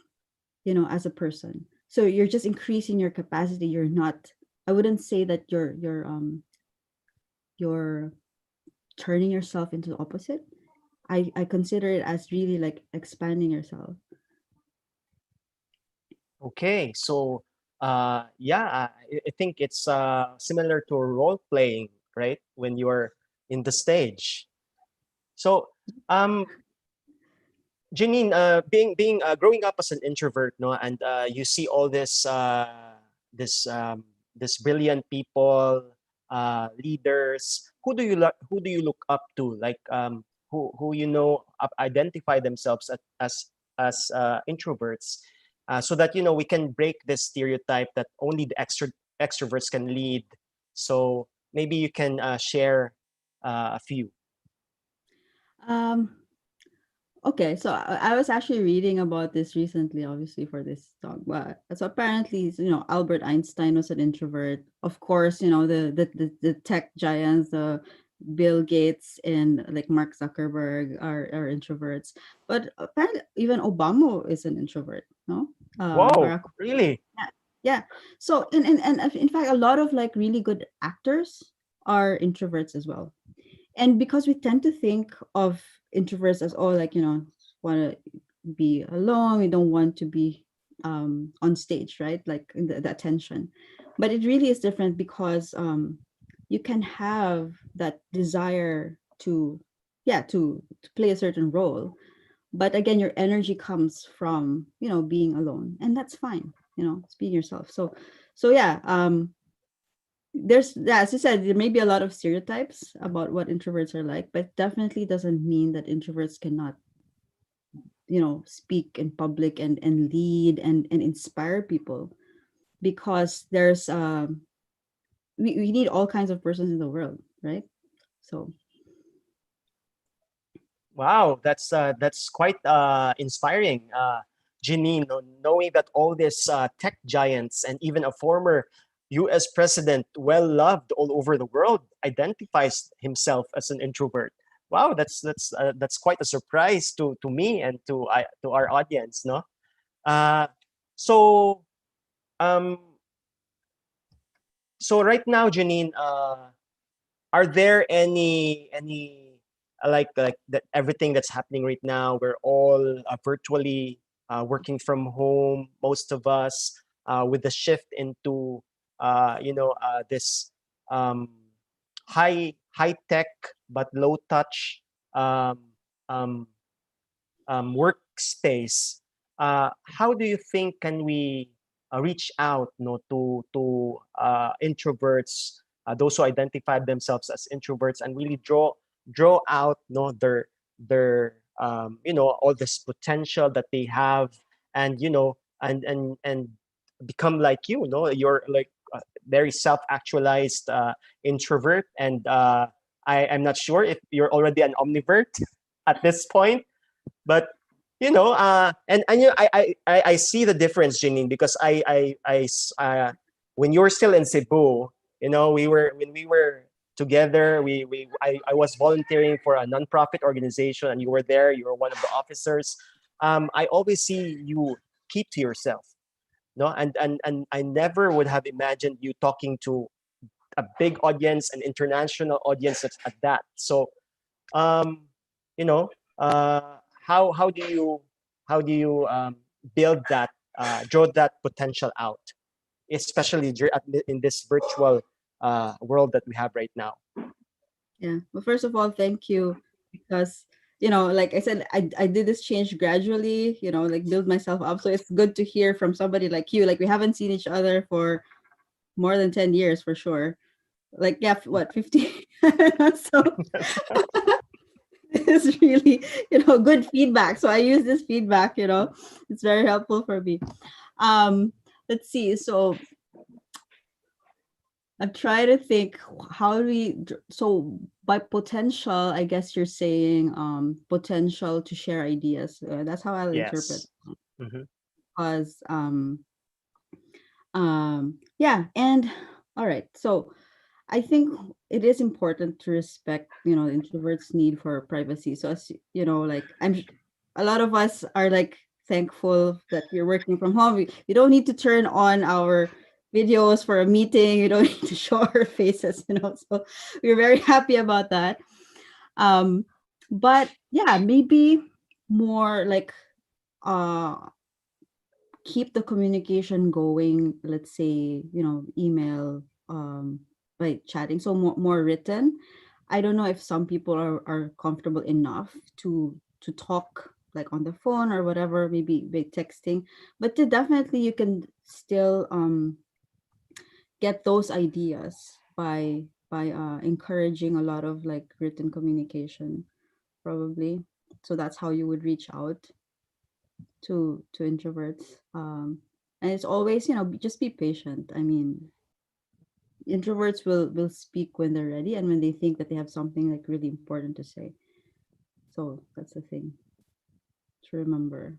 C: you know, as a person. So you're just increasing your capacity. You're not, I wouldn't say that you're turning yourself into the opposite. I consider it as really like expanding yourself.
B: Okay, so yeah, I think it's similar to role playing, right? When you are in the stage. So, um, Janine, being growing up as an introvert, no, and you see all this this brilliant people, leaders. Who do you look up to? Like who you know identify themselves as introverts, so that you know we can break this stereotype that only the extroverts can lead. So maybe you can share a few.
C: Um, okay, so I was actually reading about this recently, obviously for this talk. But so apparently, you know, Albert Einstein was an introvert. Of course, you know, the tech giants, the Bill Gates and like Mark Zuckerberg are introverts. But apparently, even Obama is an introvert. No,
B: Whoa,
C: Barack.
B: really?
C: Yeah, yeah. So and in fact, a lot of like really good actors are introverts as well. And because we tend to think of introverts as, oh, like, you know, want to be alone, we don't want to be on stage, right? Like in the attention. But it really is different, because you can have that desire to, yeah, to play a certain role, but again your energy comes from, you know, being alone, and that's fine, you know, it's being yourself. So yeah, there's, yeah, as you said, there may be a lot of stereotypes about what introverts are like, but definitely doesn't mean that introverts cannot, you know, speak in public and lead and inspire people, because there's we need all kinds of persons in the world, right? So
B: Wow, that's quite inspiring, Janine. Knowing that all these tech giants and even a former U.S. president, well loved all over the world, identifies himself as an introvert. Wow, that's quite a surprise to me and to our audience, no? Uh, so um, so right now, Janine, are there any like that everything that's happening right now, we're all virtually working from home, most of us, with the shift into this um, high tech but low touch um, um, workspace. How do you think can we reach out, to introverts, those who identify themselves as introverts, and really draw out, their all this potential that they have, and and become like you're like a very self-actualized introvert, and I'm not sure if you're already an omnivert at this point, but I see the difference, Janine, because when you were still in Cebu, when we were together, I was volunteering for a nonprofit organization, and you were there. You were one of the officers. I always see you keep to yourself, no, and I never would have imagined you talking to a big audience, an international audience at that. So um, you know, how do you build that, draw that potential out, especially in this virtual world that we have right now?
C: Yeah. Well, first of all, thank you, because like I said, I did this change gradually, like build myself up. So it's good to hear from somebody like you. Like, we haven't seen each other for more than 10 years for sure. Like, yeah, what, 50? So it's really, good feedback. So I use this feedback, it's very helpful for me. Let's see. So I'm trying to think, how do we, so by potential, I guess you're saying potential to share ideas. That's how I'll interpret.
B: Yes. Mhm.
C: Because yeah, and all right. So I think it is important to respect, introverts' need for privacy. So as like a lot of us are like thankful that we're working from home. We don't need to turn on our videos for a meeting. We don't need to show our faces, So we're very happy about that. Um, but yeah, maybe more like uh keep the communication going, let's say, email, by chatting, so more written. I don't know if some people are comfortable enough to talk like on the phone or whatever, maybe by texting, but definitely you can still get those ideas by encouraging a lot of like written communication, probably. So that's how you would reach out to introverts. And it's always, just be patient. I mean, introverts will speak when they're ready and when they think that they have something like really important to say. So that's the thing to remember.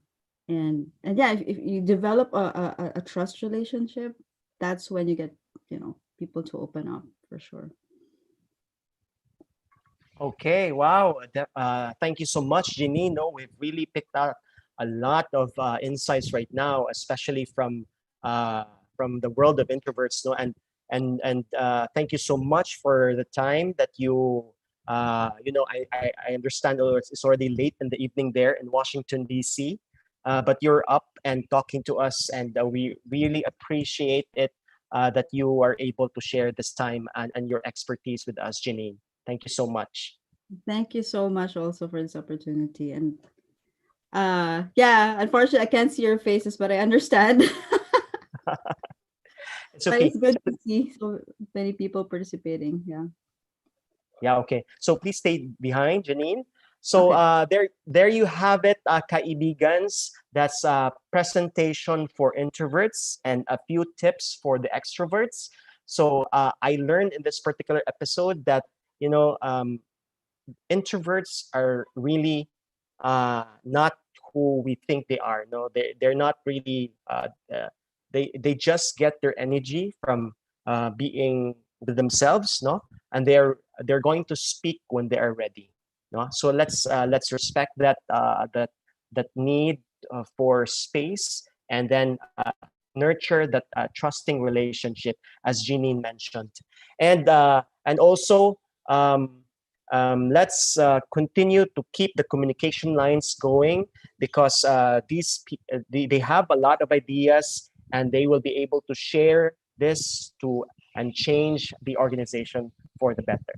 C: And yeah, if you develop a trust relationship, that's when you get, people to open up for sure.
B: Okay, wow. Thank you so much, Janine. No, we've really picked up a lot of insights right now, especially from the world of introverts. No, and thank you so much for the time that I understand, although it's already late in the evening there in Washington D.C. But you're up and talking to us, and we really appreciate it that you are able to share this time and your expertise with us, Janine. Thank you so much.
C: Thank you so much also for this opportunity. And yeah, unfortunately I can't see your faces, but I understand.
B: It's
C: But
B: okay.
C: it's good to see so many people participating. Yeah.
B: Yeah, okay. So please stay behind, Janine. So
C: Okay.
B: there you have it, kaibigans. That's a presentation for introverts and a few tips for the extroverts. So I learned in this particular episode that introverts are really not who we think they are. No, they're not really. They just get their energy from being themselves. No, and they're going to speak when they are ready. No, so let's respect that need for space, and then nurture that trusting relationship, as Jeanine mentioned, and also. Um, let's continue to keep the communication lines going because they have a lot of ideas and they will be able to share this to and change the organization for the better.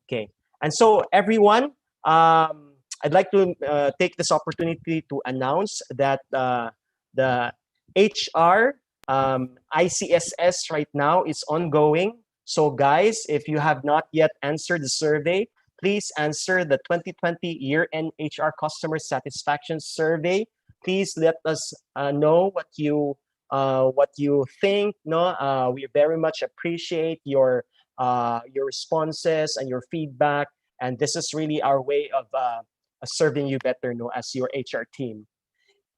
B: Okay, and so everyone, I'd like to take this opportunity to announce that the HR ICSS right now is ongoing. So guys, if you have not yet answered the survey, please answer the 2020 year-end HR customer satisfaction survey. Please let us know what you think. No, we very much appreciate your responses and your feedback. And this is really our way of serving you better, no, as your HR team.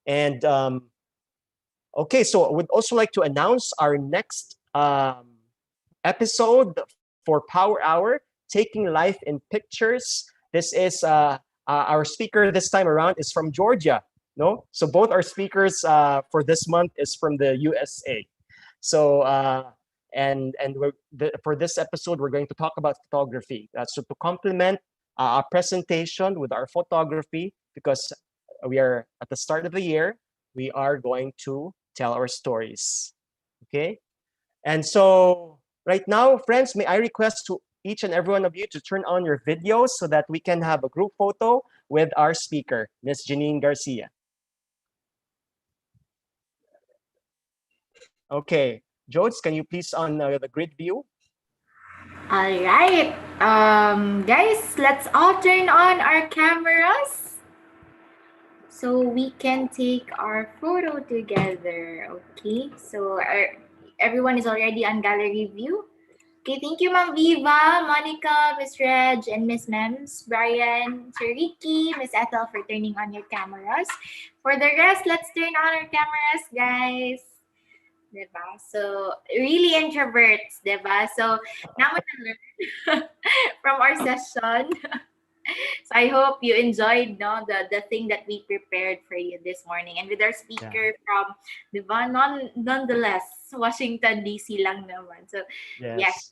B: And okay, so I would also like to announce our next episode for Power Hour, Taking Life in Pictures. This is our speaker this time around is from Georgia. No, so both our speakers for this month is from the USA. So for this episode, we're going to talk about photography. So to complement our presentation with our photography, because we are at the start of the year, we are going to tell our stories. Okay, and so right now, friends, may I request to each and every one of you to turn on your videos so that we can have a group photo with our speaker, Miss Janine Garcia. Okay, Jodes, can you please on the grid view?
D: All right. Guys, let's all turn on our cameras so we can take our photo together. Okay, so everyone is already on gallery view. Okay, thank you, Ma'am Viva, Monica, Miss Reg, and Miss Mems, Brian, Sir Ricky, Miss Ethel for turning on your cameras. For the rest, let's turn on our cameras, guys. Diba? So, really introverts, diba? So, now we learn from our session. So, I hope you enjoyed the thing that we prepared for you this morning. And with our speaker from, diba, nonetheless, Washington, D.C. lang naman. So, yes.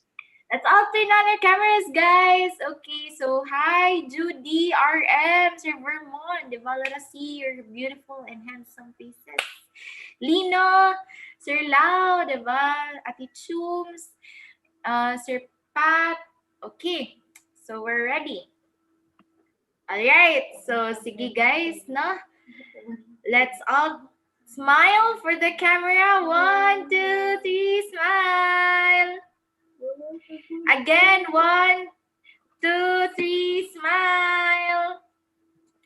D: Let's all turn on our cameras, guys. Okay, so hi, Judy, RM, Sir Vermont. Diba, let us see your beautiful and handsome faces. Lino, Sir Lau, diba? Ate Chums, Sir Pat. Okay, so we're ready. Alright, so sige guys, no? Let's all smile for the camera. 1, 2, 3, smile. Again, 1, 2, 3, smile.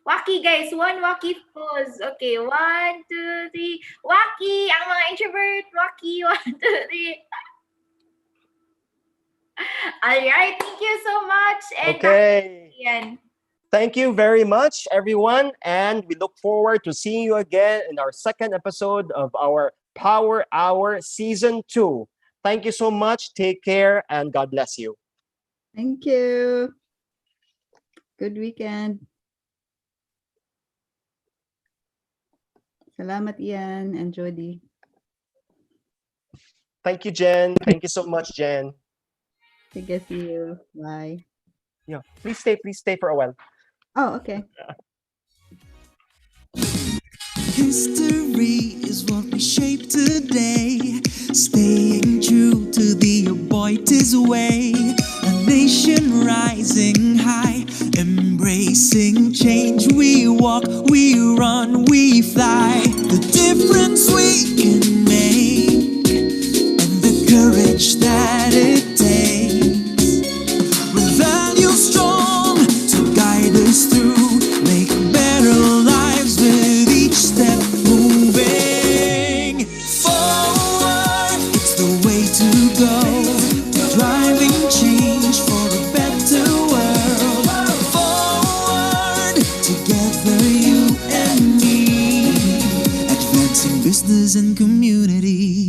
D: Waki guys, 1 waki pose. Okay, 1, 2, 3. Waki, ang mga introvert. Waki, 1, 2, 3. Alright, thank you so much. And
B: okay. Thank you very much, everyone. And we look forward to seeing you again in our second episode of our Power Hour Season 2. Thank you so much. Take care and God bless you.
C: Thank you. Good weekend. Salamat, Ian and Jody.
B: Thank you, Jen. Thank you so much, Jen.
C: Sige, see you. Bye.
B: Yeah, please stay for a while.
C: Oh, okay.
A: History is what we shape today, staying true to the Aboitis way. A nation rising high, embracing change. We walk, we run, we fly. The difference we can make, and the courage that it takes. With values strong to guide us through, make better lives with each step moving forward. It's the way to go, driving change for a better world. Forward, together you and me, advancing business and community.